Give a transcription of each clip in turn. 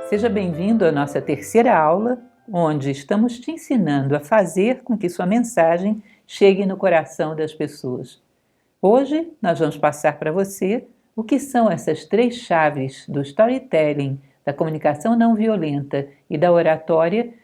Seja bem-vindo à nossa terceira aula, onde estamos te ensinando a fazer com que sua mensagem chegue no coração das pessoas. Hoje, nós vamos passar para você o que são essas três chaves do storytelling, da comunicação não violenta e da oratória,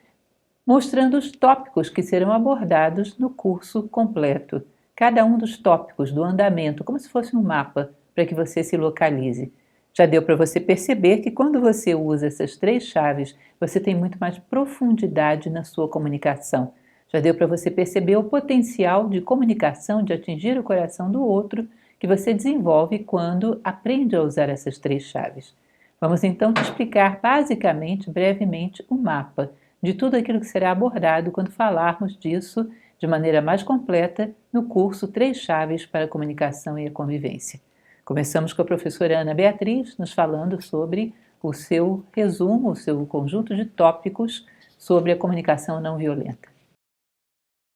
mostrando os tópicos que serão abordados no curso completo. Cada um dos tópicos do andamento, como se fosse um mapa, para que você se localize. Já deu para você perceber que quando você usa essas três chaves, você tem muito mais profundidade na sua comunicação. Já deu para você perceber o potencial de comunicação, de atingir o coração do outro, que você desenvolve quando aprende a usar essas três chaves. Vamos então te explicar basicamente, brevemente, o mapa de tudo aquilo que será abordado quando falarmos disso de maneira mais completa no curso Três Chaves para a Comunicação e a Convivência. Começamos com a professora Ana Beatriz, nos falando sobre o seu resumo, o seu conjunto de tópicos sobre a comunicação não violenta.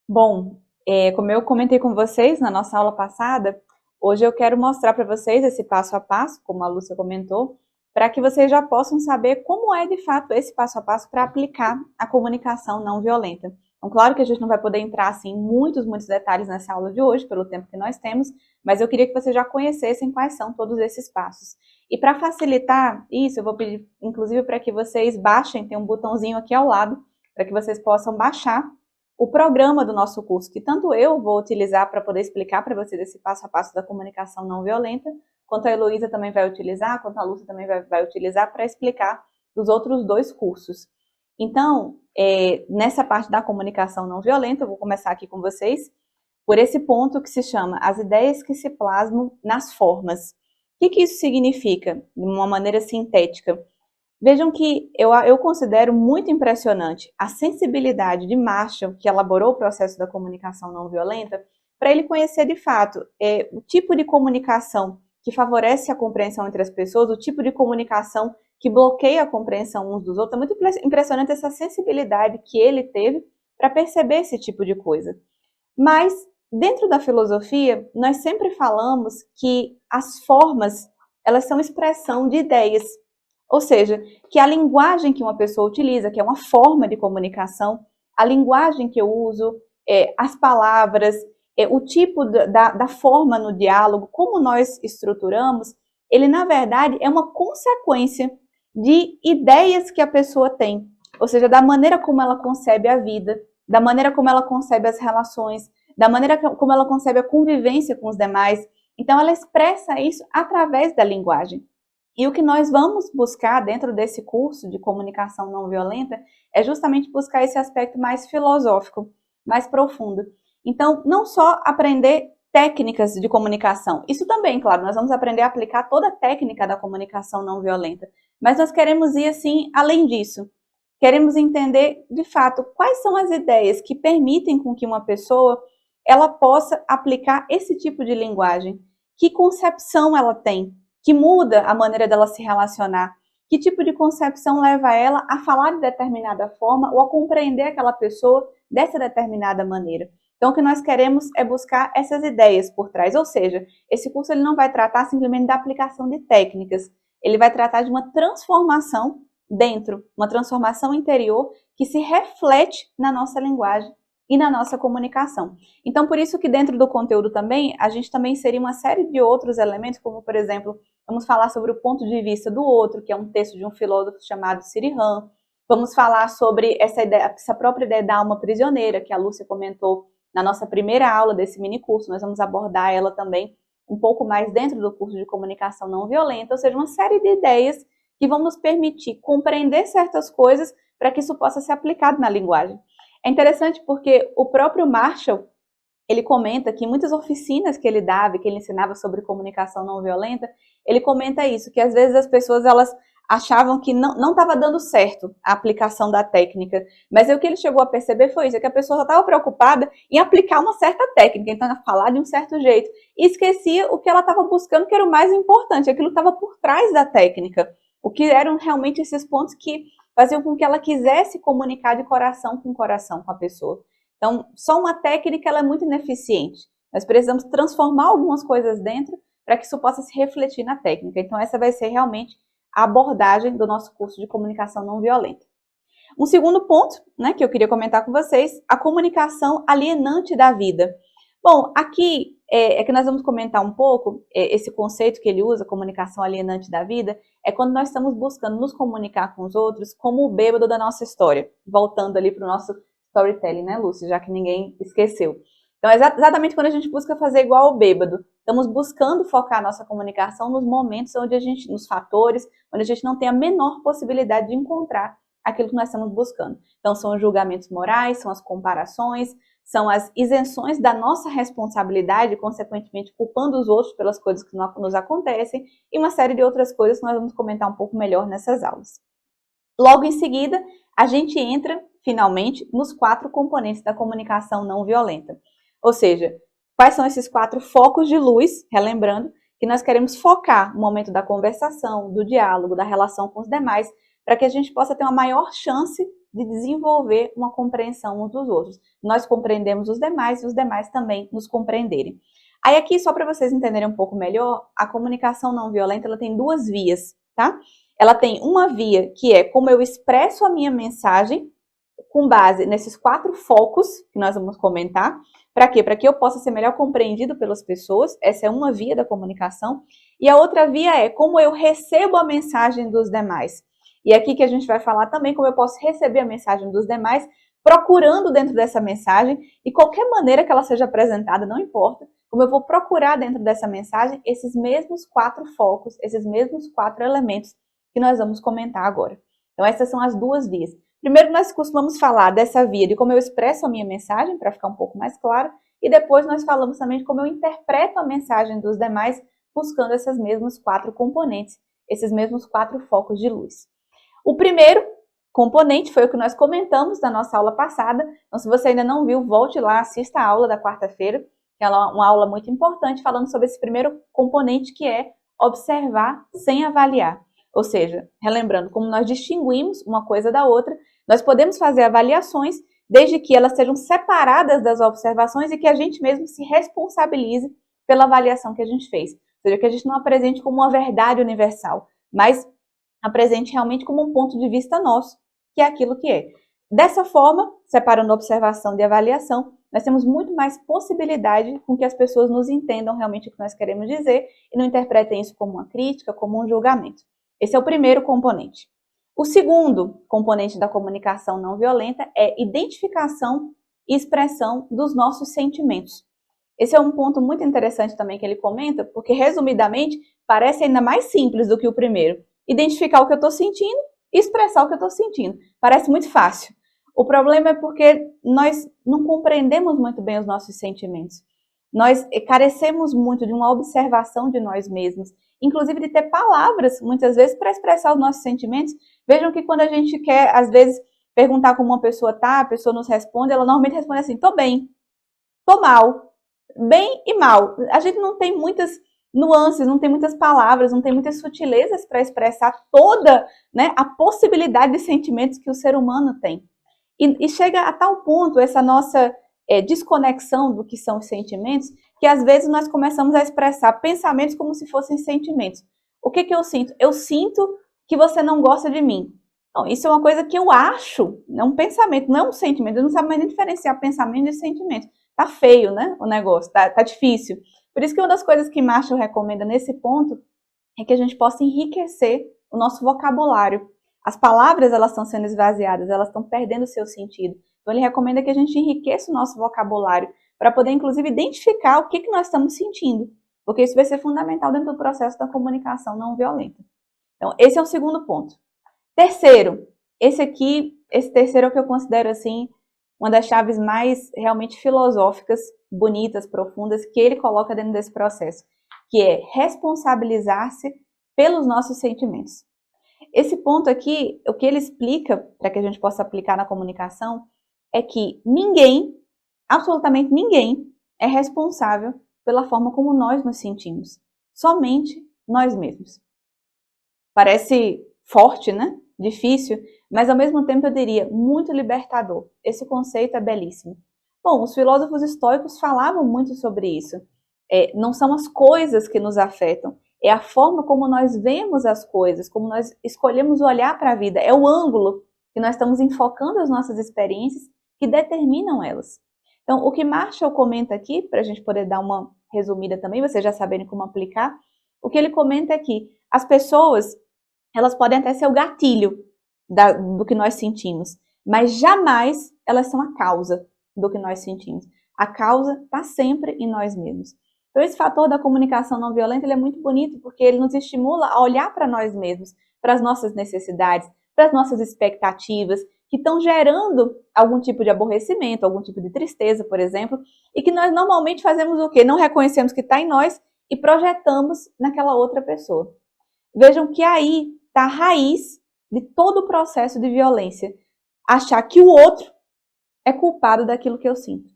Bom, como eu comentei com vocês na nossa aula passada, hoje eu quero mostrar para vocês esse passo a passo, como a Lúcia comentou, para que vocês já possam saber como é de fato esse passo a passo para aplicar a comunicação não violenta. Então, claro que a gente não vai poder entrar assim, em muitos detalhes nessa aula de hoje, pelo tempo que nós temos, mas eu queria que vocês já conhecessem quais são todos esses passos. E para facilitar isso, eu vou pedir, inclusive, para que vocês baixem, tem um botãozinho aqui ao lado, para que vocês possam baixar o programa do nosso curso, que tanto eu vou utilizar para poder explicar para vocês esse passo a passo da comunicação não violenta, quanto a Heloísa também vai utilizar, quanto a Lúcia também vai utilizar para explicar os outros dois cursos. Então, nessa parte da comunicação não violenta, eu vou começar aqui com vocês por esse ponto que se chama as ideias que se plasmam nas formas. O que isso significa, de uma maneira sintética? Vejam que eu considero muito impressionante a sensibilidade de Marshall, que elaborou o processo da comunicação não violenta, para ele conhecer de fato o tipo de comunicação que favorece a compreensão entre as pessoas, o tipo de comunicação que bloqueia a compreensão uns dos outros. É muito impressionante essa sensibilidade que ele teve para perceber esse tipo de coisa. Mas, dentro da filosofia, nós sempre falamos que as formas, elas são expressão de ideias. Ou seja, que a linguagem que uma pessoa utiliza, que é uma forma de comunicação, a linguagem que eu uso, as palavras, o tipo da forma no diálogo, como nós estruturamos, ele na verdade é uma consequência de ideias que a pessoa tem. Ou seja, da maneira como ela concebe a vida, da maneira como ela concebe as relações, da maneira como ela concebe a convivência com os demais. Então ela expressa isso através da linguagem. E o que nós vamos buscar dentro desse curso de comunicação não violenta é justamente buscar esse aspecto mais filosófico, mais profundo. Então, não só aprender técnicas de comunicação, isso também, claro, nós vamos aprender a aplicar toda a técnica da comunicação não violenta, mas nós queremos ir assim, além disso. Queremos entender, de fato, quais são as ideias que permitem com que uma pessoa ela possa aplicar esse tipo de linguagem, que concepção ela tem, que muda a maneira dela se relacionar, que tipo de concepção leva ela a falar de determinada forma ou a compreender aquela pessoa dessa determinada maneira. Então, o que nós queremos é buscar essas ideias por trás, ou seja, esse curso ele não vai tratar simplesmente da aplicação de técnicas, ele vai tratar de uma transformação dentro, uma transformação interior que se reflete na nossa linguagem e na nossa comunicação. Então, por isso que dentro do conteúdo também, a gente também seria uma série de outros elementos, como, por exemplo, vamos falar sobre o ponto de vista do outro, que é um texto de um filósofo chamado Sirihan. Vamos falar sobre essa própria ideia da alma prisioneira, que a Lúcia comentou na nossa primeira aula desse mini curso. Nós vamos abordar ela também um pouco mais dentro do curso de comunicação não violenta, ou seja, uma série de ideias que vão nos permitir compreender certas coisas para que isso possa ser aplicado na linguagem. É interessante porque o próprio Marshall, ele comenta que em muitas oficinas que ele dava e que ele ensinava sobre comunicação não violenta, ele comenta isso, que às vezes as pessoas elas achavam que não estava dando certo a aplicação da técnica, mas o que ele chegou a perceber foi isso, é que a pessoa só estava preocupada em aplicar uma certa técnica, então falar de um certo jeito, e esquecia o que ela estava buscando, que era o mais importante, aquilo que estava por trás da técnica, o que eram realmente esses pontos que faziam com que ela quisesse comunicar de coração com a pessoa. Então, só uma técnica ela é muito ineficiente. Nós precisamos transformar algumas coisas dentro para que isso possa se refletir na técnica. Então, essa vai ser realmente a abordagem do nosso curso de comunicação não violenta. Um segundo ponto, né, que eu queria comentar com vocês, a comunicação alienante da vida. Bom, aqui é que nós vamos comentar um pouco, esse conceito que ele usa, comunicação alienante da vida, é quando nós estamos buscando nos comunicar com os outros como o bêbado da nossa história. Voltando ali para o nosso storytelling, né, Lúcia, já que ninguém esqueceu. Então, é exatamente quando a gente busca fazer igual ao bêbado. Estamos buscando focar a nossa comunicação nos momentos onde nos fatores, onde a gente não tem a menor possibilidade de encontrar aquilo que nós estamos buscando. Então, são os julgamentos morais, são as comparações, são as isenções da nossa responsabilidade, consequentemente culpando os outros pelas coisas que nos acontecem, e uma série de outras coisas que nós vamos comentar um pouco melhor nessas aulas. Logo em seguida, a gente entra, finalmente, nos 4 componentes da comunicação não violenta. Ou seja, quais são esses 4 focos de luz, relembrando, que nós queremos focar no momento da conversação, do diálogo, da relação com os demais, para que a gente possa ter uma maior chance de desenvolver uma compreensão uns dos outros. Nós compreendemos os demais e os demais também nos compreenderem. Aí aqui, só para vocês entenderem um pouco melhor, a comunicação não violenta ela tem 2 vias, tá? Ela tem uma via que é como eu expresso a minha mensagem com base nesses 4 focos que nós vamos comentar. Para quê? Para que eu possa ser melhor compreendido pelas pessoas. Essa é uma via da comunicação. E a outra via é como eu recebo a mensagem dos demais. E aqui que a gente vai falar também como eu posso receber a mensagem dos demais, procurando dentro dessa mensagem, e qualquer maneira que ela seja apresentada, não importa, como eu vou procurar dentro dessa mensagem esses mesmos 4 focos, esses mesmos 4 elementos que nós vamos comentar agora. Então essas são as 2 vias. Primeiro nós costumamos falar dessa via de como eu expresso a minha mensagem, para ficar um pouco mais claro, e depois nós falamos também de como eu interpreto a mensagem dos demais, buscando esses mesmos 4 componentes, esses mesmos 4 focos de luz. O primeiro componente foi o que nós comentamos na nossa aula passada. Então, se você ainda não viu, volte lá, assista a aula da quarta-feira, que é uma aula muito importante, falando sobre esse primeiro componente, que é observar sem avaliar. Ou seja, relembrando como nós distinguimos uma coisa da outra, nós podemos fazer avaliações desde que elas sejam separadas das observações e que a gente mesmo se responsabilize pela avaliação que a gente fez. Ou seja, que a gente não apresente como uma verdade universal, mas apresente realmente como um ponto de vista nosso, que é aquilo que é. Dessa forma, separando observação de avaliação, nós temos muito mais possibilidade com que as pessoas nos entendam realmente o que nós queremos dizer e não interpretem isso como uma crítica, como um julgamento. Esse é o primeiro componente. O segundo componente da comunicação não violenta é identificação e expressão dos nossos sentimentos. Esse é um ponto muito interessante também que ele comenta, porque resumidamente parece ainda mais simples do que o primeiro. Identificar o que eu estou sentindo e expressar o que eu estou sentindo. Parece muito fácil. O problema é porque nós não compreendemos muito bem os nossos sentimentos. Nós carecemos muito de uma observação de nós mesmos, inclusive de ter palavras, muitas vezes, para expressar os nossos sentimentos. Vejam que quando a gente quer, às vezes, perguntar como uma pessoa está, a pessoa nos responde, ela normalmente responde assim, tô bem, tô mal, bem e mal. A gente não tem muitas nuances, não tem muitas palavras, não tem muitas sutilezas para expressar toda, né, a possibilidade de sentimentos que o ser humano tem. E chega a tal ponto essa nossa desconexão do que são os sentimentos, que às vezes nós começamos a expressar pensamentos como se fossem sentimentos. O que eu sinto? Eu sinto que você não gosta de mim. Então, isso é uma coisa que eu acho, é um pensamento, não é um sentimento. Eu não sabe mais nem diferenciar pensamento e sentimento. Tá feio, né, o negócio, tá difícil. Por isso que uma das coisas que Marshall recomenda nesse ponto é que a gente possa enriquecer o nosso vocabulário. As palavras, elas estão sendo esvaziadas, elas estão perdendo o seu sentido. Então, ele recomenda que a gente enriqueça o nosso vocabulário para poder, inclusive, identificar o que nós estamos sentindo, porque isso vai ser fundamental dentro do processo da comunicação não violenta. Então, esse é o segundo ponto. Terceiro, esse terceiro é o que eu considero, assim, uma das chaves mais realmente filosóficas, bonitas, profundas, que ele coloca dentro desse processo, que é responsabilizar-se pelos nossos sentimentos. Esse ponto aqui, o que ele explica, para que a gente possa aplicar na comunicação, é que ninguém, absolutamente ninguém, é responsável pela forma como nós nos sentimos. Somente nós mesmos. Parece forte, né? Difícil, mas ao mesmo tempo eu diria muito libertador. Esse conceito é belíssimo. Bom, os filósofos estoicos falavam muito sobre isso. Não são as coisas que nos afetam, é a forma como nós vemos as coisas, como nós escolhemos olhar para a vida, é o ângulo que nós estamos enfocando as nossas experiências que determinam elas. Então, o que Marshall comenta aqui, para a gente poder dar uma resumida também, vocês já saberem como aplicar, o que ele comenta é que as pessoas, elas podem até ser o gatilho do que nós sentimos, mas jamais elas são a causa do que nós sentimos. A causa está sempre em nós mesmos. Então, esse fator da comunicação não violenta ele é muito bonito, porque ele nos estimula a olhar para nós mesmos, para as nossas necessidades, para as nossas expectativas, que estão gerando algum tipo de aborrecimento, algum tipo de tristeza, por exemplo, e que nós normalmente fazemos o quê? Não reconhecemos que está em nós e projetamos naquela outra pessoa. Vejam que aí está a raiz de todo o processo de violência. Achar que o outro é culpado daquilo que eu sinto.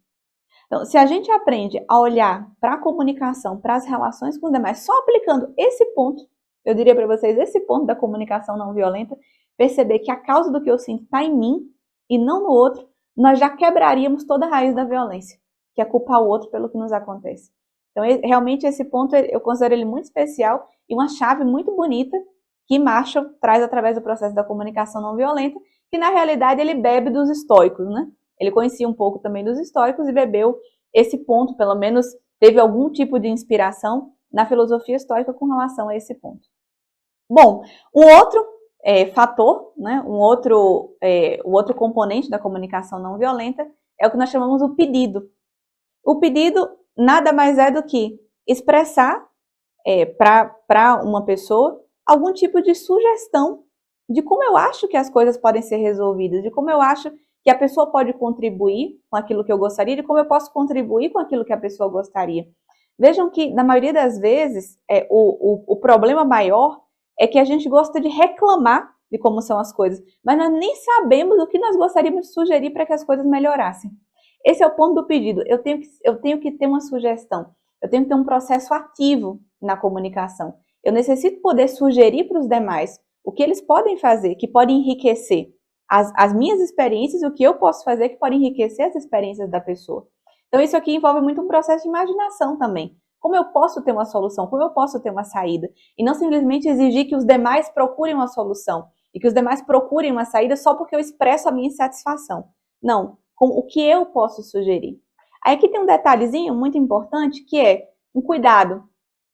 Então, se a gente aprende a olhar para a comunicação, para as relações com os demais, só aplicando esse ponto, eu diria para vocês, esse ponto da comunicação não violenta, perceber que a causa do que eu sinto está em mim e não no outro, nós já quebraríamos toda a raiz da violência, que é culpar o outro pelo que nos acontece. Então, realmente, esse ponto eu considero ele muito especial e uma chave muito bonita que Marshall traz através do processo da comunicação não violenta, que na realidade ele bebe dos estoicos, né? Ele conhecia um pouco também dos estoicos e bebeu esse ponto, pelo menos teve algum tipo de inspiração na filosofia estoica com relação a esse ponto. Bom, um outro fator, né, o outro componente da comunicação não violenta é o que nós chamamos o pedido. O pedido nada mais é do que expressar para uma pessoa algum tipo de sugestão de como eu acho que as coisas podem ser resolvidas, de como eu acho que a pessoa pode contribuir com aquilo que eu gostaria, de como eu posso contribuir com aquilo que a pessoa gostaria. Vejam que, na maioria das vezes, o problema maior é que a gente gosta de reclamar de como são as coisas, mas nós nem sabemos o que nós gostaríamos de sugerir para que as coisas melhorassem. Esse é o ponto do pedido. Eu tenho que ter uma sugestão, eu tenho que ter um processo ativo na comunicação. Eu necessito poder sugerir para os demais o que eles podem fazer, que pode enriquecer as minhas experiências e o que eu posso fazer que pode enriquecer as experiências da pessoa. Então, isso aqui envolve muito um processo de imaginação também. Como eu posso ter uma solução, como eu posso ter uma saída, e não simplesmente exigir que os demais procurem uma solução e que os demais procurem uma saída só porque eu expresso a minha insatisfação. Não, o que eu posso sugerir. Aí aqui tem um detalhezinho muito importante que é um cuidado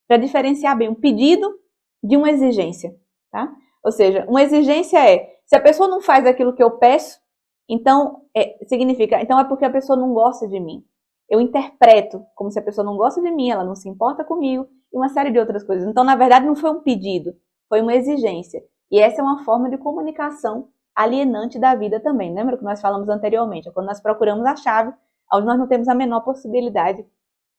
para diferenciar bem um pedido de uma exigência, tá? Ou seja, uma exigência se a pessoa não faz aquilo que eu peço, então significa, então é porque a pessoa não gosta de mim. Eu interpreto como se a pessoa não gosta de mim, ela não se importa comigo e uma série de outras coisas. Então, na verdade, não foi um pedido, foi uma exigência. E essa é uma forma de comunicação alienante da vida também. Lembra que nós falamos anteriormente? É quando nós procuramos a chave, onde nós não temos a menor possibilidade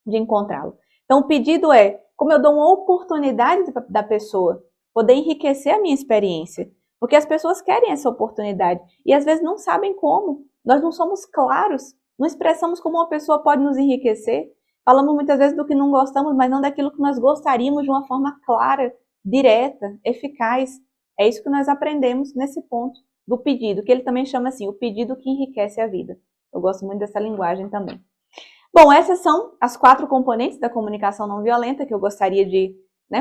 de encontrá-lo. Então, o pedido é como eu dou uma oportunidade da pessoa poder enriquecer a minha experiência. Porque as pessoas querem essa oportunidade e às vezes não sabem como. Nós não somos claros, não expressamos como uma pessoa pode nos enriquecer. Falamos muitas vezes do que não gostamos, mas não daquilo que nós gostaríamos de uma forma clara, direta, eficaz. É isso que nós aprendemos nesse ponto do pedido, que ele também chama assim, o pedido que enriquece a vida. Eu gosto muito dessa linguagem também. Bom, essas são as 4 componentes da comunicação não violenta que eu gostaria de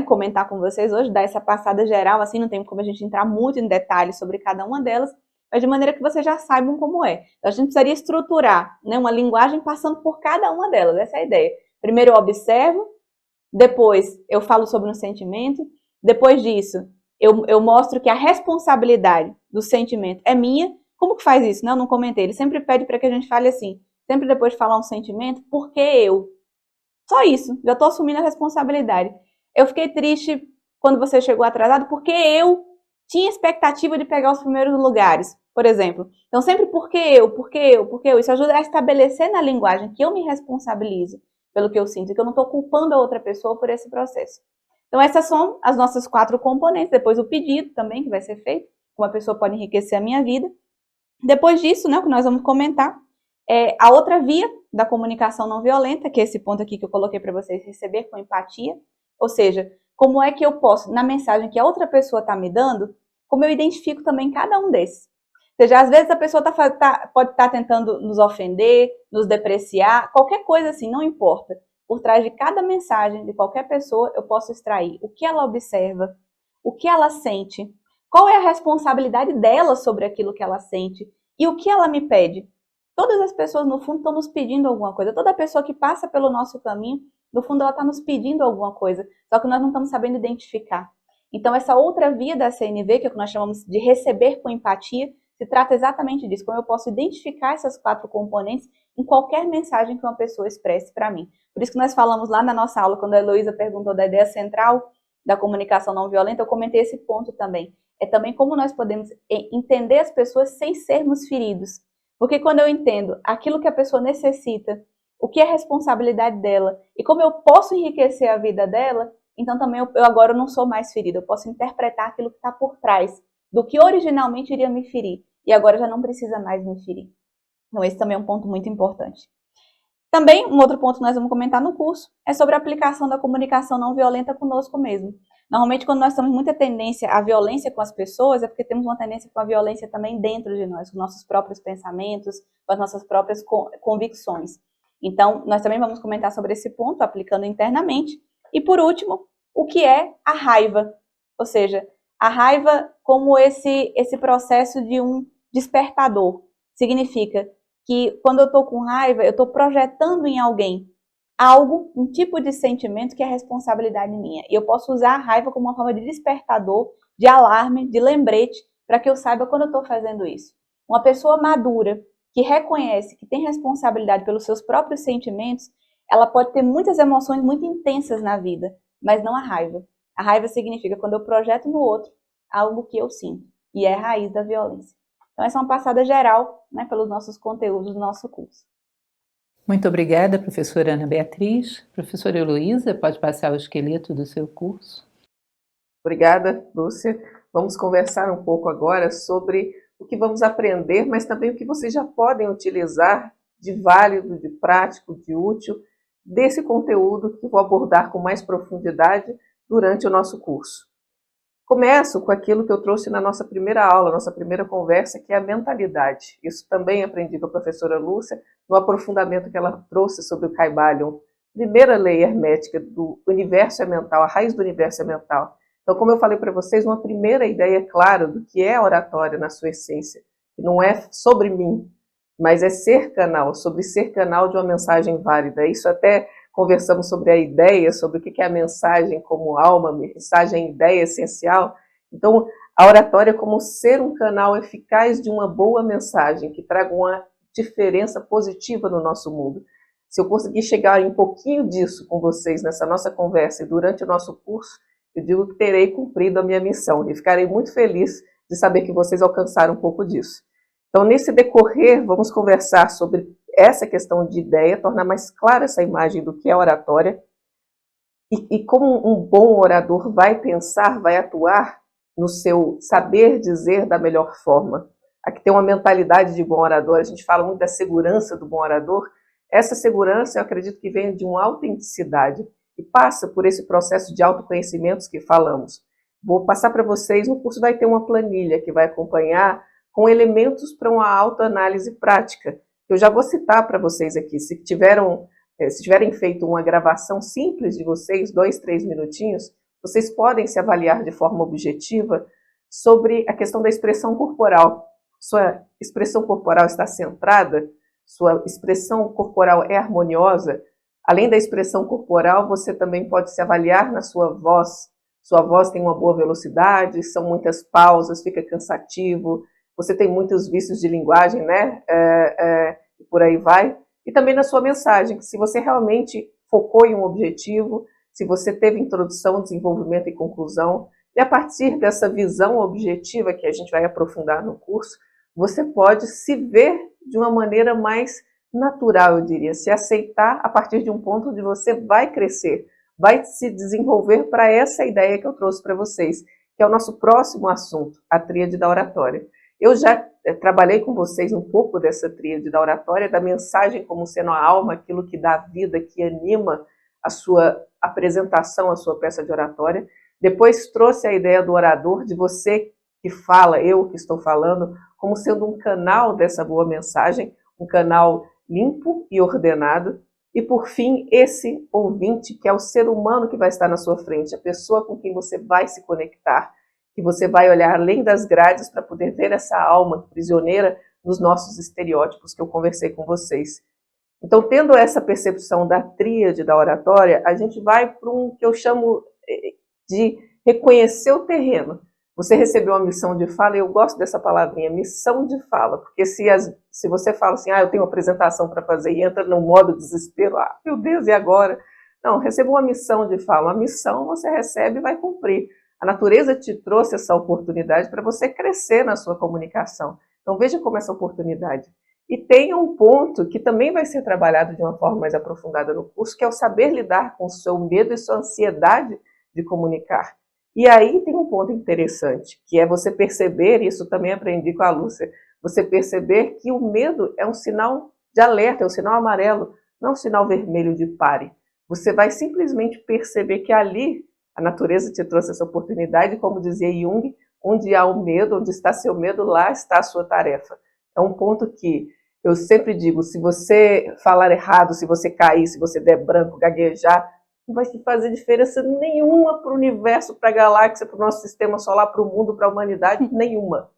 comentar com vocês hoje, dar essa passada geral, assim, não tem como a gente entrar muito em detalhes sobre cada uma delas, mas de maneira que vocês já saibam como é. Então, a gente precisaria estruturar uma linguagem passando por cada uma delas, essa é a ideia. Primeiro eu observo, depois eu falo sobre um sentimento, depois disso eu mostro que a responsabilidade do sentimento é minha. Como que faz isso? Eu não comentei, ele sempre pede para que a gente fale assim, sempre depois de falar um sentimento, porque eu. Só isso, já estou assumindo a responsabilidade. Eu fiquei triste quando você chegou atrasado porque eu tinha expectativa de pegar os primeiros lugares, por exemplo. Então, sempre porque eu. Isso ajuda a estabelecer na linguagem que eu me responsabilizo pelo que eu sinto, que eu não estou culpando a outra pessoa por esse processo. Então, essas são as nossas 4 componentes. Depois o pedido também, que vai ser feito, como a pessoa pode enriquecer a minha vida. Depois disso, o que nós vamos comentar, é a outra via da comunicação não violenta, que é esse ponto aqui que eu coloquei para vocês, receber com empatia. Ou seja, como é que eu posso, na mensagem que a outra pessoa está me dando, como eu identifico também cada um desses. Ou seja, às vezes a pessoa pode estar tentando nos ofender, nos depreciar, qualquer coisa assim, não importa. por trás de cada mensagem de qualquer pessoa, eu posso extrair o que ela observa, o que ela sente, qual é a responsabilidade dela sobre aquilo que ela sente e o que ela me pede. Todas as pessoas, no fundo, estão nos pedindo alguma coisa. Toda pessoa que passa pelo nosso caminho, no fundo, ela está nos pedindo alguma coisa, só que nós não estamos sabendo identificar. Então, essa outra via da CNV, que é o que nós chamamos de receber com empatia, se trata exatamente disso, como eu posso identificar essas 4 componentes em qualquer mensagem que uma pessoa expresse para mim. Por isso que nós falamos lá na nossa aula, quando a Heloísa perguntou da ideia central da comunicação não violenta, eu comentei esse ponto também. É também como nós podemos entender as pessoas sem sermos feridos. Porque quando eu entendo aquilo que a pessoa necessita, o que é responsabilidade dela e como eu posso enriquecer a vida dela, então também eu agora não sou mais ferida. Eu posso interpretar aquilo que está por trás do que originalmente iria me ferir. E agora já não precisa mais me ferir. Então esse também é um ponto muito importante. Também, um outro ponto que nós vamos comentar no curso é sobre a aplicação da comunicação não violenta conosco mesmo. Normalmente, quando nós temos muita tendência à violência com as pessoas, é porque temos uma tendência com a violência também dentro de nós, com nossos próprios pensamentos, com as nossas próprias convicções. Então, nós também vamos comentar sobre esse ponto, aplicando internamente. E, por último, o que é a raiva? Ou seja, a raiva como esse processo de um despertador. Significa que quando eu estou com raiva, eu estou projetando em alguém algo, um tipo de sentimento que é responsabilidade minha. E eu posso usar a raiva como uma forma de despertador, de alarme, de lembrete, para que eu saiba quando eu estou fazendo isso. Uma pessoa madura, que reconhece, que tem responsabilidade pelos seus próprios sentimentos, ela pode ter muitas emoções muito intensas na vida, mas não a raiva. A raiva significa quando eu projeto no outro algo que eu sinto, e é a raiz da violência. Então, essa é uma passada geral, né, pelos nossos conteúdos do nosso curso. Muito obrigada, professora Ana Beatriz. Professora Heloísa, pode passar o esqueleto do seu curso? Obrigada, Lúcia. Vamos conversar um pouco agora sobre o que vamos aprender, mas também o que vocês já podem utilizar de válido, de prático, de útil, desse conteúdo que vou abordar com mais profundidade durante o nosso curso. Começo com aquilo que eu trouxe na nossa primeira aula, nossa primeira conversa, que é a mentalidade. Isso também aprendi com a professora Lúcia, no aprofundamento que ela trouxe sobre o Kybalion. Primeira lei hermética do universo é mental, a raiz do universo é mental. Então, como eu falei para vocês, uma primeira ideia clara do que é a oratória na sua essência, que não é sobre mim, mas é ser canal, sobre ser canal de uma mensagem válida. Isso até conversamos sobre a ideia, sobre o que é a mensagem como alma, mensagem, ideia essencial. Então, a oratória como ser um canal eficaz de uma boa mensagem, que traga uma diferença positiva no nosso mundo. Se eu conseguir chegar em um pouquinho disso com vocês nessa nossa conversa e durante o nosso curso, eu digo que terei cumprido a minha missão e ficarei muito feliz de saber que vocês alcançaram um pouco disso. Então, nesse decorrer, vamos conversar sobre essa questão de ideia, tornar mais clara essa imagem do que é oratória e como um bom orador vai pensar, vai atuar no seu saber dizer da melhor forma. Aqui tem uma mentalidade de bom orador, a gente fala muito da segurança do bom orador. Essa segurança, eu acredito que vem de uma autenticidade e passa por esse processo de autoconhecimentos que falamos. Vou passar para vocês, no curso vai ter uma planilha que vai acompanhar com elementos para uma autoanálise prática. Eu já vou citar para vocês aqui, se tiverem feito uma gravação simples de vocês, 2, 3 minutinhos, vocês podem se avaliar de forma objetiva sobre a questão da expressão corporal. Sua expressão corporal está centrada? Sua expressão corporal é harmoniosa? Além da expressão corporal, você também pode se avaliar na sua voz. Sua voz tem uma boa velocidade, são muitas pausas, fica cansativo, você tem muitos vícios de linguagem, né? E por aí vai. E também na sua mensagem, que se você realmente focou em um objetivo, se você teve introdução, desenvolvimento e conclusão, e a partir dessa visão objetiva que a gente vai aprofundar no curso, você pode se ver de uma maneira mais natural, eu diria, se aceitar a partir de um ponto onde você vai crescer, vai se desenvolver para essa ideia que eu trouxe para vocês, que é o nosso próximo assunto, a tríade da oratória. Eu já trabalhei com vocês um pouco dessa tríade da oratória, da mensagem como sendo a alma, aquilo que dá vida, que anima a sua apresentação, a sua peça de oratória. Depois trouxe a ideia do orador, de você que fala, eu que estou falando, como sendo um canal dessa boa mensagem, um canal limpo e ordenado. E por fim, esse ouvinte, que é o ser humano que vai estar na sua frente, a pessoa com quem você vai se conectar, que você vai olhar além das grades para poder ver essa alma prisioneira nos nossos estereótipos que eu conversei com vocês. Então, tendo essa percepção da tríade da oratória, a gente vai para um que eu chamo de reconhecer o terreno. Você recebeu uma missão de fala, e eu gosto dessa palavrinha, missão de fala, porque se você fala assim, eu tenho uma apresentação para fazer e entra no modo desespero, meu Deus, e agora? Não, receba uma missão de fala, uma missão você recebe e vai cumprir. A natureza te trouxe essa oportunidade para você crescer na sua comunicação. Então veja como essa oportunidade. E tem um ponto que também vai ser trabalhado de uma forma mais aprofundada no curso, que é o saber lidar com o seu medo e sua ansiedade de comunicar. E aí tem um ponto interessante, que é você perceber, isso também aprendi com a Lúcia, você perceber que o medo é um sinal de alerta, é um sinal amarelo, não é um sinal vermelho de pare. Você vai simplesmente perceber que ali a natureza te trouxe essa oportunidade, como dizia Jung, onde há o medo, onde está seu medo, lá está a sua tarefa. É um ponto que eu sempre digo, se você falar errado, se você cair, se você der branco, gaguejar, não vai fazer diferença nenhuma para o universo, para a galáxia, para o nosso sistema solar, para o mundo, para a humanidade, nenhuma.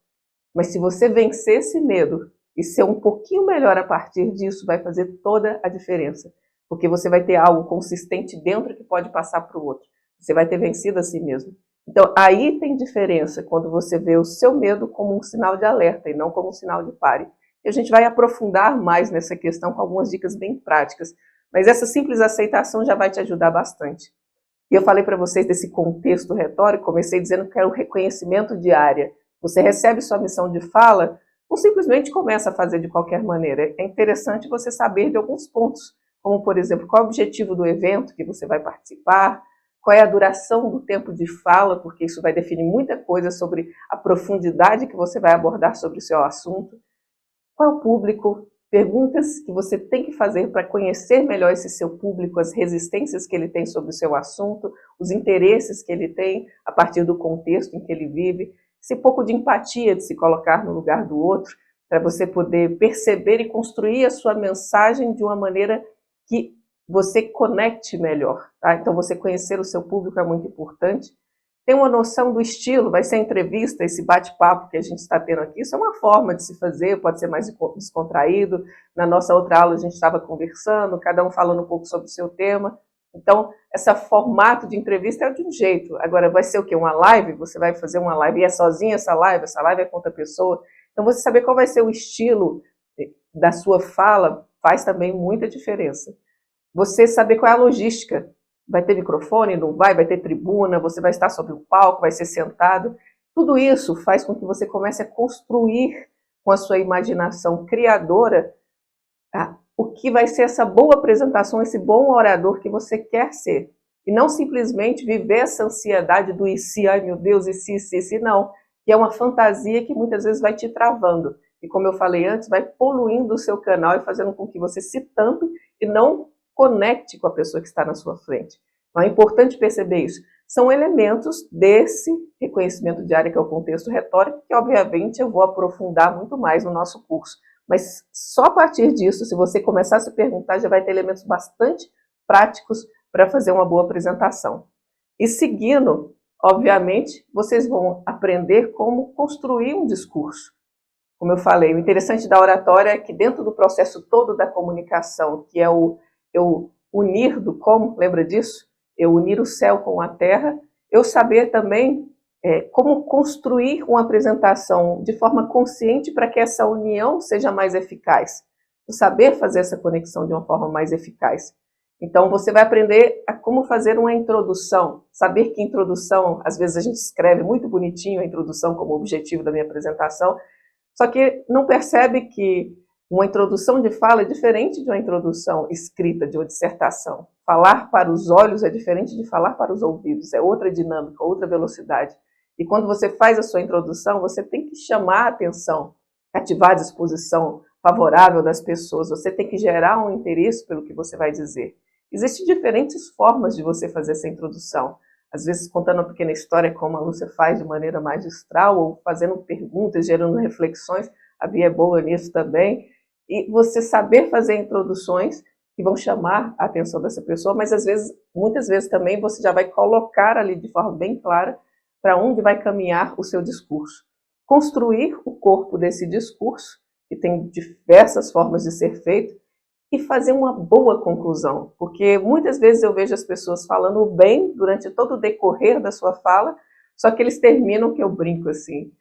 Mas se você vencer esse medo e ser um pouquinho melhor a partir disso, vai fazer toda a diferença. Porque você vai ter algo consistente dentro que pode passar para o outro. Você vai ter vencido a si mesmo. Então, aí tem diferença quando você vê o seu medo como um sinal de alerta e não como um sinal de pare. E a gente vai aprofundar mais nessa questão com algumas dicas bem práticas. Mas essa simples aceitação já vai te ajudar bastante. E eu falei para vocês desse contexto retórico, comecei dizendo que é o reconhecimento de área. Você recebe sua missão de fala, não simplesmente começa a fazer de qualquer maneira. É interessante você saber de alguns pontos, como, por exemplo, qual é o objetivo do evento que você vai participar, qual é a duração do tempo de fala, porque isso vai definir muita coisa sobre a profundidade que você vai abordar sobre o seu assunto, qual é o público, perguntas que você tem que fazer para conhecer melhor esse seu público, as resistências que ele tem sobre o seu assunto, os interesses que ele tem a partir do contexto em que ele vive, esse pouco de empatia de se colocar no lugar do outro, para você poder perceber e construir a sua mensagem de uma maneira que você conecte melhor. Tá? Então, você conhecer o seu público é muito importante. Tem uma noção do estilo, vai ser a entrevista, esse bate-papo que a gente está tendo aqui, isso é uma forma de se fazer, pode ser mais descontraído. Na nossa outra aula a gente estava conversando, cada um falando um pouco sobre o seu tema. Então, esse formato de entrevista é de um jeito. Agora, vai ser o quê? Uma live? Você vai fazer uma live e é sozinha essa live é com outra pessoa. Então, você saber qual vai ser o estilo da sua fala faz também muita diferença. Você saber qual é a logística. Vai ter microfone, não vai? Vai ter tribuna, você vai estar sobre o palco, vai ser sentado. Tudo isso faz com que você comece a construir com a sua imaginação criadora o que vai ser essa boa apresentação, esse bom orador que você quer ser. E não simplesmente viver essa ansiedade do e se, ai meu Deus, e se, não. Que é uma fantasia que muitas vezes vai te travando. E como eu falei antes, vai poluindo o seu canal e fazendo com que você se tampe e não conecte com a pessoa que está na sua frente. Então é importante perceber isso. São elementos desse reconhecimento de área, que é o contexto retórico, que obviamente eu vou aprofundar muito mais no nosso curso. Mas só a partir disso, se você começar a se perguntar, já vai ter elementos bastante práticos para fazer uma boa apresentação. E seguindo, obviamente, vocês vão aprender como construir um discurso. Como eu falei, o interessante da oratória é que dentro do processo todo da comunicação, que é eu unir do como, lembra disso? Eu unir o céu com a terra, eu saber também como construir uma apresentação de forma consciente para que essa união seja mais eficaz. Eu saber fazer essa conexão de uma forma mais eficaz. Então, você vai aprender a como fazer uma introdução. Saber que introdução, às vezes a gente escreve muito bonitinho a introdução como objetivo da minha apresentação, só que não percebe que uma introdução de fala é diferente de uma introdução escrita, de uma dissertação. Falar para os olhos é diferente de falar para os ouvidos, é outra dinâmica, outra velocidade. E quando você faz a sua introdução, você tem que chamar a atenção, cativar a disposição favorável das pessoas, você tem que gerar um interesse pelo que você vai dizer. Existem diferentes formas de você fazer essa introdução. Às vezes contando uma pequena história, como a Lúcia faz de maneira magistral, ou fazendo perguntas, gerando reflexões, a Bia é boa nisso também. E você saber fazer introduções que vão chamar a atenção dessa pessoa, mas às vezes, muitas vezes também você já vai colocar ali de forma bem clara para onde vai caminhar o seu discurso. Construir o corpo desse discurso, que tem diversas formas de ser feito, e fazer uma boa conclusão, porque muitas vezes eu vejo as pessoas falando bem durante todo o decorrer da sua fala, só que eles terminam, que eu brinco assim,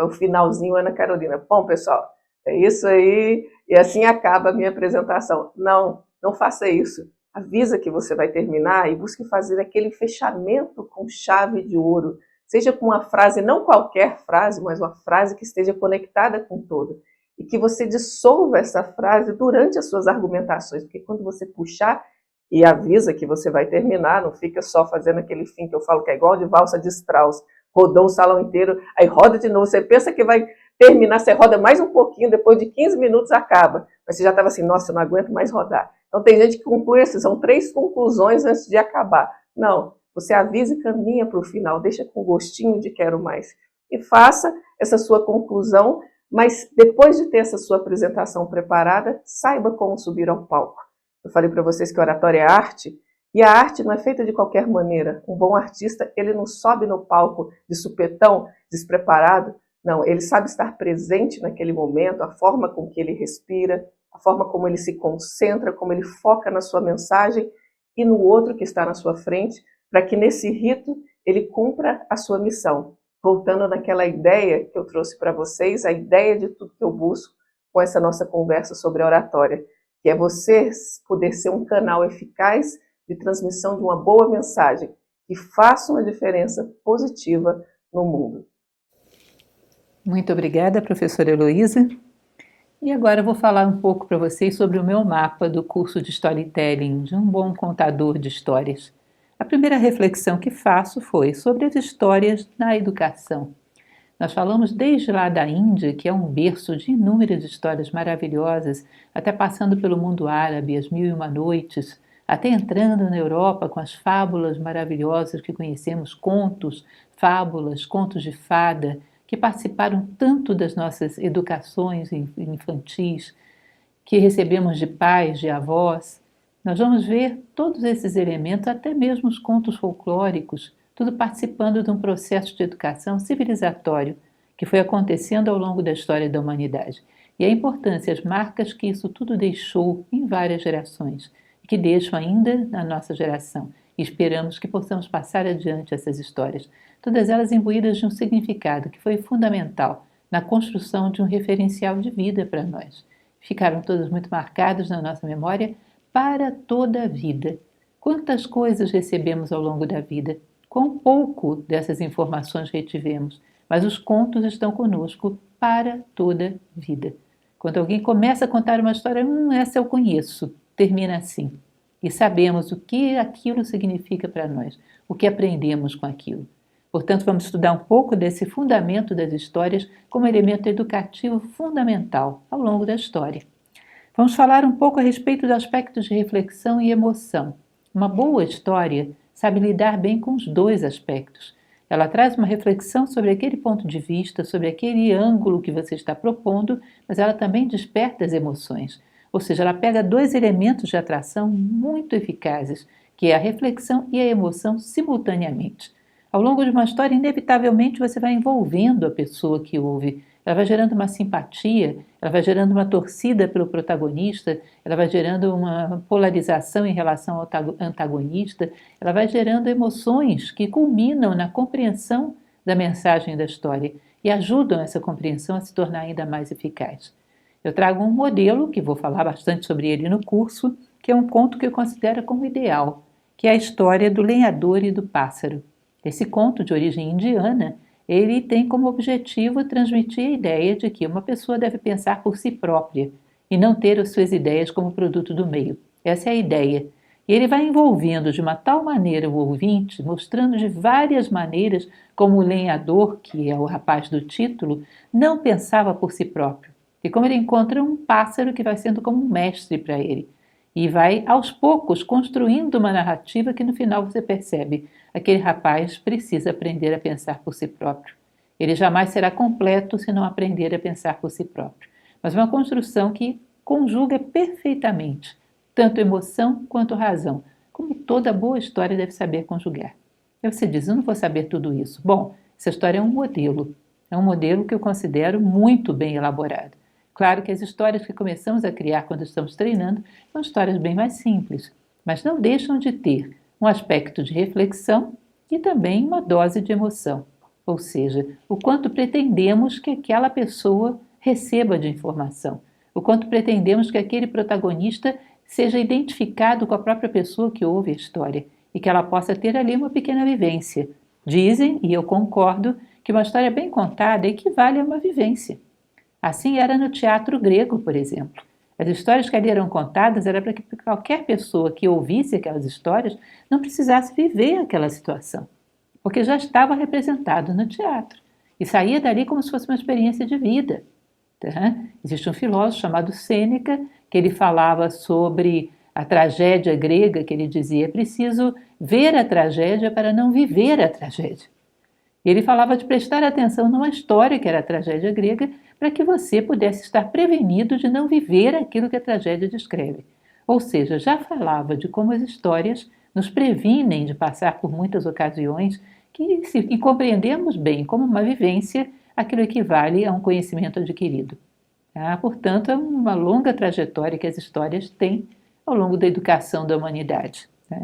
o finalzinho, Ana Carolina, bom pessoal, é isso aí, e assim acaba a minha apresentação. Não, não faça isso. Avisa que você vai terminar e busque fazer aquele fechamento com chave de ouro, seja com uma frase, não qualquer frase, mas uma frase que esteja conectada com todo. E que você dissolva essa frase durante as suas argumentações, porque quando você puxar e avisa que você vai terminar, não fica só fazendo aquele fim que eu falo que é igual de valsa de Strauss, rodou o salão inteiro, aí roda de novo, você pensa que vai terminar, você roda mais um pouquinho, depois de 15 minutos acaba, mas você já estava assim, nossa, eu não aguento mais rodar. Então tem gente que conclui assim, são 3 conclusões antes de acabar. Não, você avisa e caminha para o final, deixa com gostinho de quero mais. E faça essa sua conclusão, mas depois de ter essa sua apresentação preparada, saiba como subir ao palco. Eu falei para vocês que oratória é arte, e a arte não é feita de qualquer maneira. Um bom artista, ele não sobe no palco de supetão, despreparado. Não, ele sabe estar presente naquele momento, a forma com que ele respira, a forma como ele se concentra, como ele foca na sua mensagem e no outro que está na sua frente, para que nesse rito ele cumpra a sua missão. Voltando naquela ideia que eu trouxe para vocês, a ideia de tudo que eu busco com essa nossa conversa sobre a oratória, que é você poder ser um canal eficaz de transmissão de uma boa mensagem que faça uma diferença positiva no mundo. Muito obrigada, professora Heloísa. E agora eu vou falar um pouco para vocês sobre o meu mapa do curso de Storytelling, de um bom contador de histórias. A primeira reflexão que faço foi sobre as histórias na educação. Nós falamos desde lá da Índia, que é um berço de inúmeras histórias maravilhosas, até passando pelo mundo árabe, as 1001 Noites, até entrando na Europa com as fábulas maravilhosas que conhecemos, contos, fábulas, contos de fada, que participaram tanto das nossas educações infantis, que recebemos de pais, de avós. Nós vamos ver todos esses elementos, até mesmo os contos folclóricos, tudo participando de um processo de educação civilizatório que foi acontecendo ao longo da história da humanidade. E a importância, as marcas que isso tudo deixou em várias gerações, e que deixam ainda na nossa geração. E esperamos que possamos passar adiante essas histórias, todas elas imbuídas de um significado que foi fundamental na construção de um referencial de vida para nós. Ficaram todas muito marcadas na nossa memória para toda a vida. Quantas coisas recebemos ao longo da vida? Quão pouco dessas informações retivemos, mas os contos estão conosco para toda a vida. Quando alguém começa a contar uma história, essa eu conheço, termina assim. E sabemos o que aquilo significa para nós, o que aprendemos com aquilo. Portanto, vamos estudar um pouco desse fundamento das histórias como elemento educativo fundamental ao longo da história. Vamos falar um pouco a respeito dos aspectos de reflexão e emoção. Uma boa história sabe lidar bem com os dois aspectos. Ela traz uma reflexão sobre aquele ponto de vista, sobre aquele ângulo que você está propondo, mas ela também desperta as emoções. Ou seja, ela pega 2 elementos de atração muito eficazes, que é a reflexão e a emoção simultaneamente. Ao longo de uma história, inevitavelmente você vai envolvendo a pessoa que ouve. Ela vai gerando uma simpatia, ela vai gerando uma torcida pelo protagonista, ela vai gerando uma polarização em relação ao antagonista, ela vai gerando emoções que culminam na compreensão da mensagem da história e ajudam essa compreensão a se tornar ainda mais eficaz. Eu trago um modelo, que vou falar bastante sobre ele no curso, que é um conto que eu considero como ideal, que é a história do lenhador e do pássaro. Esse conto, de origem indiana, ele tem como objetivo transmitir a ideia de que uma pessoa deve pensar por si própria e não ter as suas ideias como produto do meio. Essa é a ideia. E ele vai envolvendo de uma tal maneira o ouvinte, mostrando de várias maneiras como o lenhador, que é o rapaz do título, não pensava por si próprio. E como ele encontra um pássaro que vai sendo como um mestre para ele. E vai, aos poucos, construindo uma narrativa que no final você percebe. Aquele rapaz precisa aprender a pensar por si próprio. Ele jamais será completo se não aprender a pensar por si próprio. Mas uma construção que conjuga perfeitamente tanto emoção quanto razão, como toda boa história deve saber conjugar. Aí você diz, eu não vou saber tudo isso. Bom, essa história é um modelo que eu considero muito bem elaborado. Claro que as histórias que começamos a criar quando estamos treinando são histórias bem mais simples, mas não deixam de ter um aspecto de reflexão e também uma dose de emoção, ou seja, o quanto pretendemos que aquela pessoa receba de informação, o quanto pretendemos que aquele protagonista seja identificado com a própria pessoa que ouve a história e que ela possa ter ali uma pequena vivência. Dizem, e eu concordo, que uma história bem contada equivale a uma vivência. Assim era no teatro grego, por exemplo. As histórias que ali eram contadas era para que qualquer pessoa que ouvisse aquelas histórias não precisasse viver aquela situação, porque já estava representado no teatro e saía dali como se fosse uma experiência de vida. Tá? Existe um filósofo chamado Sêneca, que ele falava sobre a tragédia grega, que ele dizia, é preciso ver a tragédia para não viver a tragédia. E ele falava de prestar atenção numa história que era a tragédia grega, para que você pudesse estar prevenido de não viver aquilo que a tragédia descreve. Ou seja, já falava de como as histórias nos previnem de passar por muitas ocasiões que, se compreendemos bem como uma vivência, aquilo equivale a um conhecimento adquirido. Tá? Portanto, é uma longa trajetória que as histórias têm ao longo da educação da humanidade. Tá?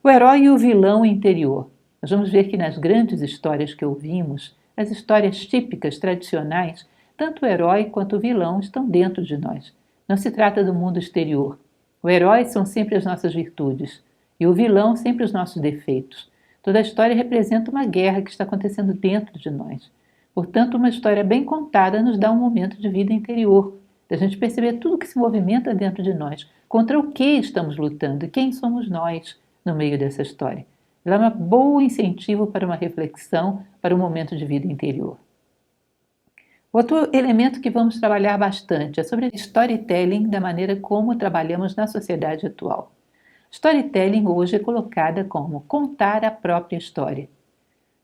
O herói e o vilão interior. Nós vamos ver que nas grandes histórias que ouvimos, as histórias típicas, tradicionais, tanto o herói quanto o vilão estão dentro de nós. Não se trata do mundo exterior. O herói são sempre as nossas virtudes e o vilão sempre os nossos defeitos. Toda a história representa uma guerra que está acontecendo dentro de nós. Portanto, uma história bem contada nos dá um momento de vida interior, da gente perceber tudo que se movimenta dentro de nós, contra o que estamos lutando e quem somos nós no meio dessa história. Ela é um bom incentivo para uma reflexão, para um momento de vida interior. Outro elemento que vamos trabalhar bastante é sobre storytelling, da maneira como trabalhamos na sociedade atual. Storytelling hoje é colocada como contar a própria história.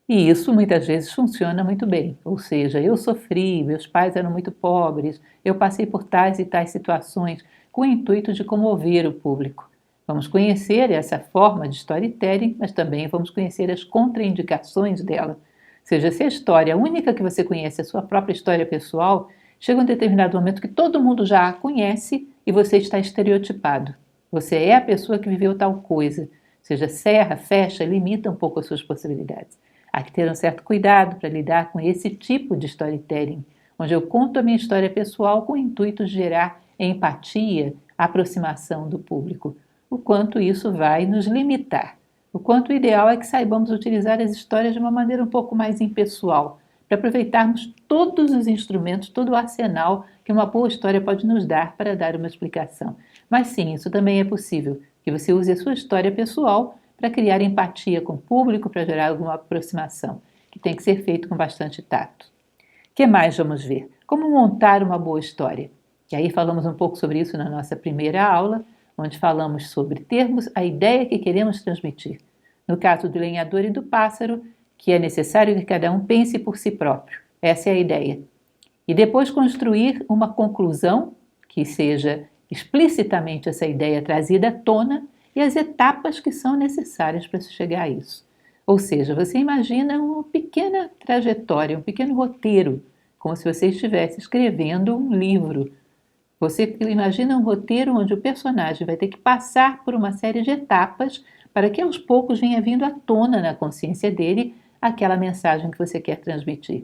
E isso muitas vezes funciona muito bem, ou seja, eu sofri, meus pais eram muito pobres, eu passei por tais e tais situações, com o intuito de comover o público. Vamos conhecer essa forma de storytelling, mas também vamos conhecer as contraindicações dela. Ou seja, se a história única que você conhece é a sua própria história pessoal, chega um determinado momento que todo mundo já a conhece e você está estereotipado. Você é a pessoa que viveu tal coisa. Ou seja, cerra, fecha, limita um pouco as suas possibilidades. Há que ter um certo cuidado para lidar com esse tipo de storytelling, onde eu conto a minha história pessoal com o intuito de gerar empatia, aproximação do público. O quanto isso vai nos limitar. O quanto o ideal é que saibamos utilizar as histórias de uma maneira um pouco mais impessoal, para aproveitarmos todos os instrumentos, todo o arsenal que uma boa história pode nos dar para dar uma explicação. Mas sim, isso também é possível, que você use a sua história pessoal para criar empatia com o público, para gerar alguma aproximação, que tem que ser feito com bastante tato. O que mais vamos ver? Como montar uma boa história. E aí falamos um pouco sobre isso na nossa primeira aula, onde falamos sobre termos a ideia que queremos transmitir. No caso do lenhador e do pássaro, que é necessário que cada um pense por si próprio. Essa é a ideia. E depois construir uma conclusão, que seja explicitamente essa ideia trazida à tona, e as etapas que são necessárias para se chegar a isso. Ou seja, você imagina uma pequena trajetória, um pequeno roteiro, como se você estivesse escrevendo um livro. Você imagina um roteiro onde o personagem vai ter que passar por uma série de etapas para que aos poucos venha vindo à tona na consciência dele aquela mensagem que você quer transmitir.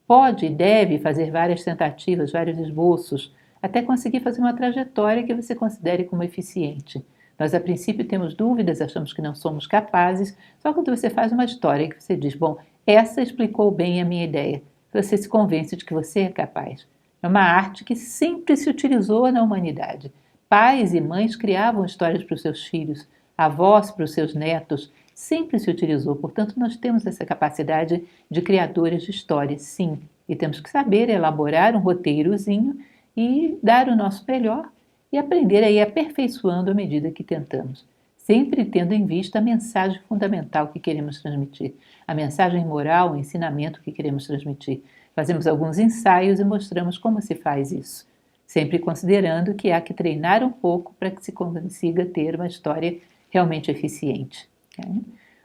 Pode e deve fazer várias tentativas, vários esboços, até conseguir fazer uma trajetória que você considere como eficiente. Nós, a princípio, temos dúvidas, achamos que não somos capazes, só quando você faz uma história que você diz, bom, essa explicou bem a minha ideia, você se convence de que você é capaz. É uma arte que sempre se utilizou na humanidade. Pais e mães criavam histórias para os seus filhos, avós para os seus netos, sempre se utilizou. Portanto, nós temos essa capacidade de criadores de histórias, sim. E temos que saber elaborar um roteirozinho e dar o nosso melhor e aprender a ir aperfeiçoando à medida que tentamos. Sempre tendo em vista a mensagem fundamental que queremos transmitir, a mensagem moral, o ensinamento que queremos transmitir. Fazemos alguns ensaios e mostramos como se faz isso. sempre considerando que há que treinar um pouco para que se consiga ter uma história realmente eficiente.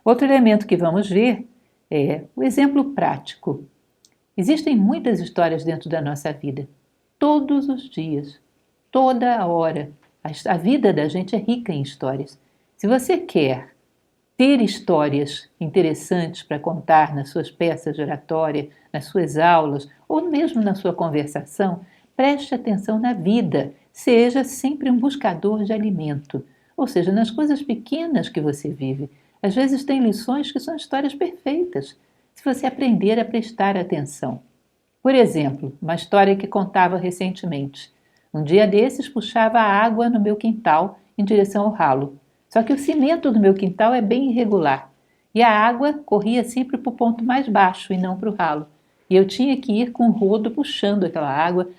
Outro elemento que vamos ver é o exemplo prático. Existem muitas histórias dentro da nossa vida, todos os dias, toda hora. A vida da gente é rica em histórias. Se você quer ter histórias interessantes para contar nas suas peças de oratória, nas suas aulas ou mesmo na sua conversação, preste atenção na vida, seja sempre um buscador de alimento, ou seja, nas coisas pequenas que você vive. Às vezes tem lições que são histórias perfeitas, se você aprender a prestar atenção. Por exemplo, uma história que contava recentemente. Um dia desses puxava água no meu quintal em direção ao ralo. Só que o cimento do meu quintal é bem irregular e a água corria sempre para o ponto mais baixo e não para o ralo. E eu tinha que ir com o rodo puxando aquela água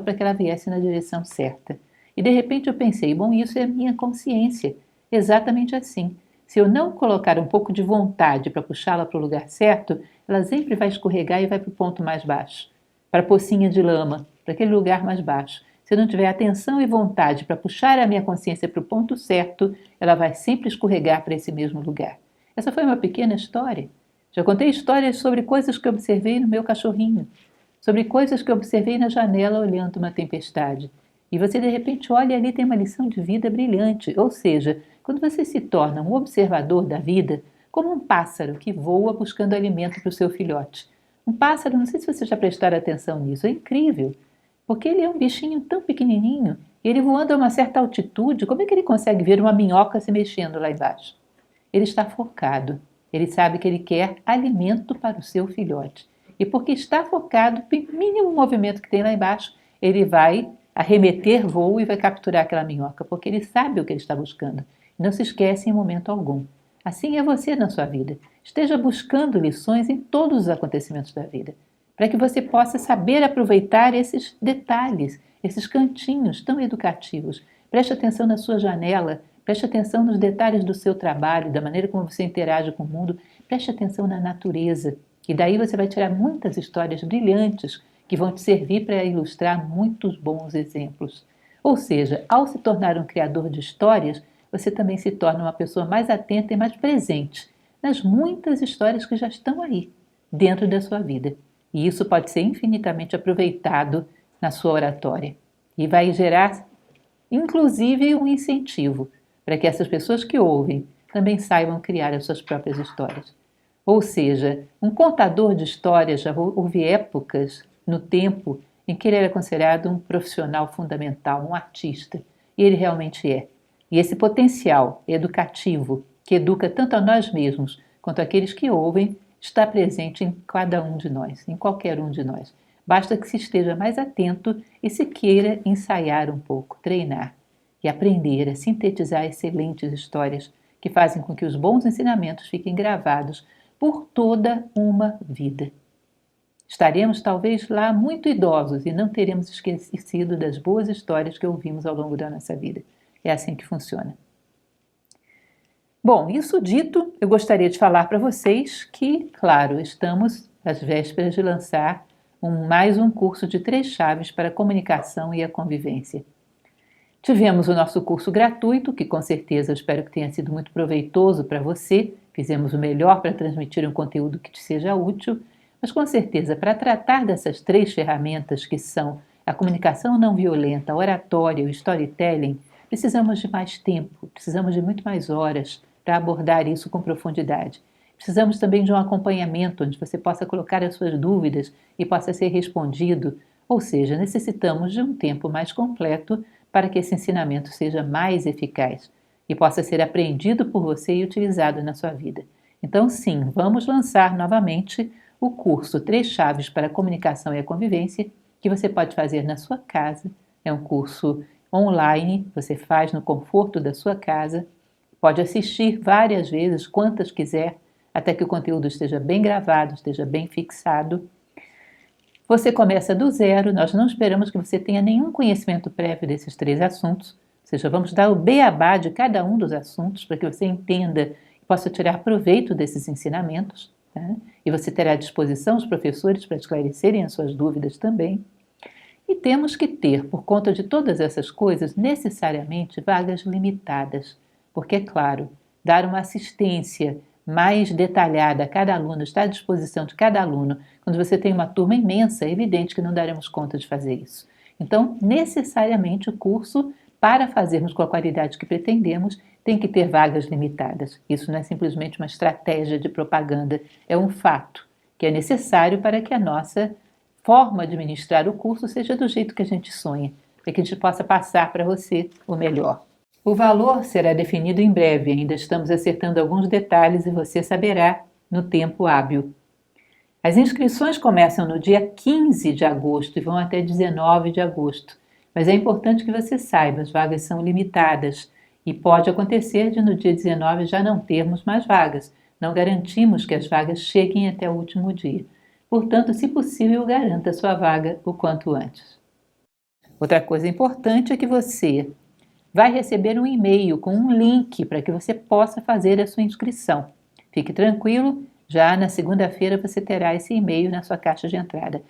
para que ela viesse na direção certa. E de repente eu pensei, bom, isso é minha consciência, exatamente assim. Se eu não colocar um pouco de vontade para puxá-la para o lugar certo, ela sempre vai escorregar e vai para o ponto mais baixo, para a pocinha de lama, para aquele lugar mais baixo. Se eu não tiver atenção e vontade para puxar a minha consciência para o ponto certo, ela vai sempre escorregar para esse mesmo lugar. Essa foi uma pequena história. Já contei histórias sobre coisas que eu observei no meu cachorrinho, sobre coisas que eu observei na janela olhando uma tempestade. E você de repente olha ali e tem uma lição de vida brilhante, ou seja, quando você se torna um observador da vida, como um pássaro que voa buscando alimento para o seu filhote. Um pássaro, não sei se você já prestaram atenção nisso, é incrível, porque ele é um bichinho tão pequenininho, e ele voando a uma certa altitude, como é que ele consegue ver uma minhoca se mexendo lá embaixo? Ele está focado, ele sabe que ele quer alimento para o seu filhote. E porque está focado, o mínimo movimento que tem lá embaixo, ele vai arremeter voo e vai capturar aquela minhoca, porque ele sabe o que ele está buscando. Não se esquece em momento algum. Assim é você na sua vida. Esteja buscando lições em todos os acontecimentos da vida, para que você possa saber aproveitar esses detalhes, esses cantinhos tão educativos. Preste atenção na sua janela, preste atenção nos detalhes do seu trabalho, da maneira como você interage com o mundo, preste atenção na natureza. E daí você vai tirar muitas histórias brilhantes que vão te servir para ilustrar muitos bons exemplos. Ou seja, ao se tornar um criador de histórias, você também se torna uma pessoa mais atenta e mais presente nas muitas histórias que já estão aí, dentro da sua vida. E isso pode ser infinitamente aproveitado na sua oratória. E vai gerar, inclusive, um incentivo para que essas pessoas que ouvem também saibam criar as suas próprias histórias. Ou seja, um contador de histórias, já houve épocas no tempo em que ele era considerado um profissional fundamental, um artista, e ele realmente é. E esse potencial educativo, que educa tanto a nós mesmos quanto aqueles que ouvem, está presente em cada um de nós, em qualquer um de nós. Basta que se esteja mais atento e se queira ensaiar um pouco, treinar e aprender a sintetizar excelentes histórias que fazem com que os bons ensinamentos fiquem gravados por toda uma vida. Estaremos talvez lá muito idosos e não teremos esquecido das boas histórias que ouvimos ao longo da nossa vida. É assim que funciona. Bom, isso dito, eu gostaria de falar para vocês que, claro, estamos às vésperas de lançar mais um curso de 3 chaves para a comunicação e a convivência. Tivemos o nosso curso gratuito, que com certeza eu espero que tenha sido muito proveitoso para você. Fizemos o melhor para transmitir um conteúdo que te seja útil, mas com certeza para tratar dessas 3 ferramentas que são a comunicação não violenta, a oratória e o storytelling, precisamos de mais tempo, precisamos de muito mais horas para abordar isso com profundidade. Precisamos também de um acompanhamento onde você possa colocar as suas dúvidas e possa ser respondido, ou seja, necessitamos de um tempo mais completo para que esse ensinamento seja mais eficaz e possa ser aprendido por você e utilizado na sua vida. Então, sim, vamos lançar novamente o curso 3 chaves para a comunicação e a convivência, que você pode fazer na sua casa. É um curso online, você faz no conforto da sua casa, pode assistir várias vezes, quantas quiser, até que o conteúdo esteja bem gravado, esteja bem fixado. Você começa do zero, nós não esperamos que você tenha nenhum conhecimento prévio desses 3 assuntos, ou seja, vamos dar o beabá de cada um dos assuntos para que você entenda e possa tirar proveito desses ensinamentos, tá? E você terá à disposição os professores para esclarecerem as suas dúvidas também. E temos que ter, por conta de todas essas coisas, necessariamente vagas limitadas, porque, é claro, dar uma assistência mais detalhada a cada aluno, estar à disposição de cada aluno, quando você tem uma turma imensa, é evidente que não daremos conta de fazer isso. Então, necessariamente, o curso, para fazermos com a qualidade que pretendemos, tem que ter vagas limitadas. Isso não é simplesmente uma estratégia de propaganda, é um fato que é necessário para que a nossa forma de ministrar o curso seja do jeito que a gente sonha, para que a gente possa passar para você o melhor. O valor será definido em breve, ainda estamos acertando alguns detalhes e você saberá no tempo hábil. As inscrições começam no dia 15 de agosto e vão até 19 de agosto, mas é importante que você saiba, as vagas são limitadas e pode acontecer de no dia 19 já não termos mais vagas. Não garantimos que as vagas cheguem até o último dia. Portanto, se possível, garanta sua vaga o quanto antes. Outra coisa importante é que você vai receber um e-mail com um link para que você possa fazer a sua inscrição. Fique tranquilo, já na segunda-feira você terá esse e-mail na sua caixa de entrada.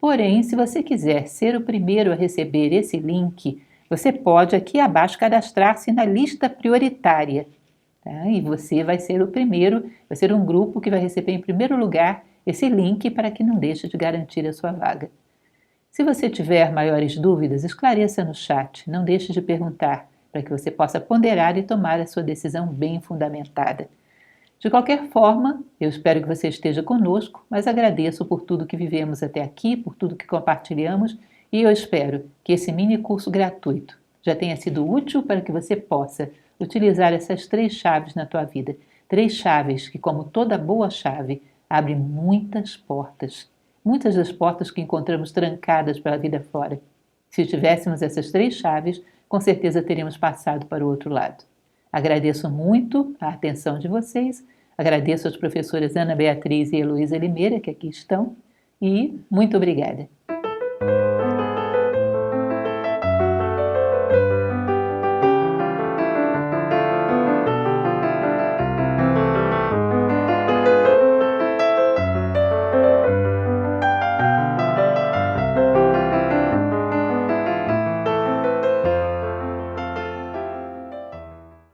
Porém, se você quiser ser o primeiro a receber esse link, você pode aqui abaixo cadastrar-se na lista prioritária. Tá? E você vai ser o primeiro, vai ser um grupo que vai receber em primeiro lugar esse link para que não deixe de garantir a sua vaga. Se você tiver maiores dúvidas, esclareça no chat, não deixe de perguntar, para que você possa ponderar e tomar a sua decisão bem fundamentada. De qualquer forma, eu espero que você esteja conosco, mas agradeço por tudo que vivemos até aqui, por tudo que compartilhamos, e eu espero que esse mini curso gratuito já tenha sido útil para que você possa utilizar essas 3 chaves na tua vida. 3 chaves que, como toda boa chave, abrem muitas portas. Muitas das portas que encontramos trancadas pela vida fora. Se tivéssemos essas 3 chaves, com certeza teríamos passado para o outro lado. Agradeço muito a atenção de vocês, agradeço às professoras Ana Beatriz e Heloísa Limeira, que aqui estão, e muito obrigada.